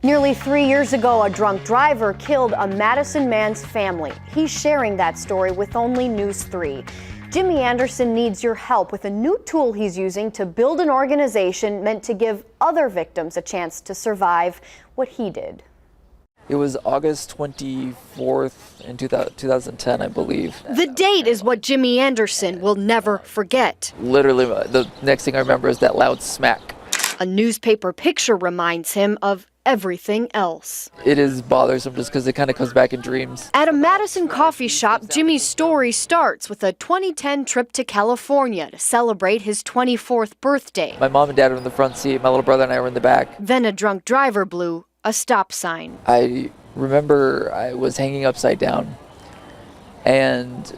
Nearly 3 years ago, a drunk driver killed a Madison man's family. He's sharing that story with only News 3. Jimmy Anderson needs your help with a new tool he's using to build an organization meant to give other victims a chance to survive what he did. It was August 24th in 2010, I believe. The date is what Jimmy Anderson will never forget. Literally, the next thing I remember is that loud smack. A newspaper picture reminds him of everything else. It is bothersome just because it kind of comes back in dreams. At a Madison coffee shop, Jimmy's story starts with a 2010 trip to California to celebrate his 24th birthday. My mom and dad were in the front seat, my little brother and I were in the back. Then a drunk driver blew a stop sign. I remember I was hanging upside down and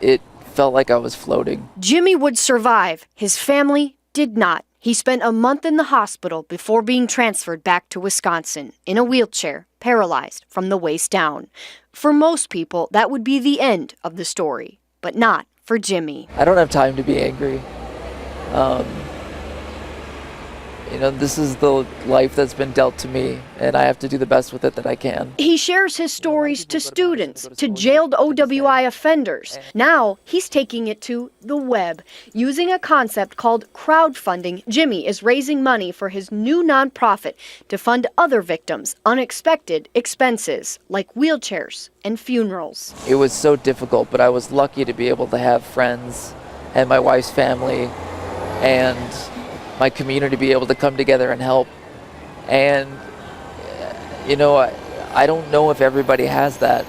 it felt like I was floating. Jimmy would survive. His family did not. He spent a month in the hospital before being transferred back to Wisconsin in a wheelchair, paralyzed from the waist down. For most people, that would be the end of the story, but not for Jimmy. I don't have time to be angry. This is the life that's been dealt to me, and I have to do the best with it that I can. He shares his stories to students, to jailed OWI offenders. Now he's taking it to the web. Using a concept called crowdfunding, Jimmy is raising money for his new nonprofit to fund other victims' unexpected expenses, like wheelchairs and funerals. It was so difficult, but I was lucky to be able to have friends and my wife's family and my community be able to come together and help. And, I don't know if everybody has that.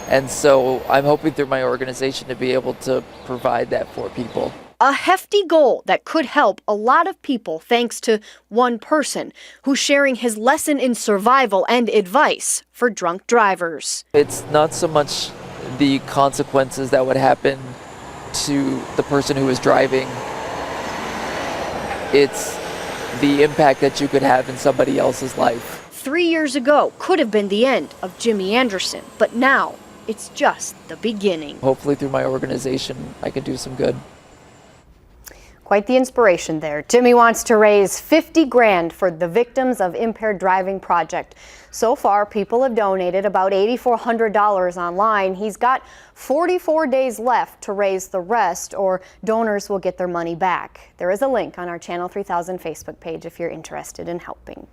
And so I'm hoping through my organization to be able to provide that for people. A hefty goal that could help a lot of people thanks to one person who's sharing his lesson in survival and advice for drunk drivers. It's not so much the consequences that would happen to the person who is driving. It's the impact that you could have in somebody else's life. 3 years ago could have been the end of Jimmy Anderson, but now it's just the beginning. Hopefully through my organization, I can do some good. Quite the inspiration there. Jimmy wants to raise 50 grand for the Victims of Impaired Driving Project. So far, people have donated about $8,400 online. He's got 44 days left to raise the rest, or donors will get their money back. There is a link on our Channel 3000 Facebook page if you're interested in helping.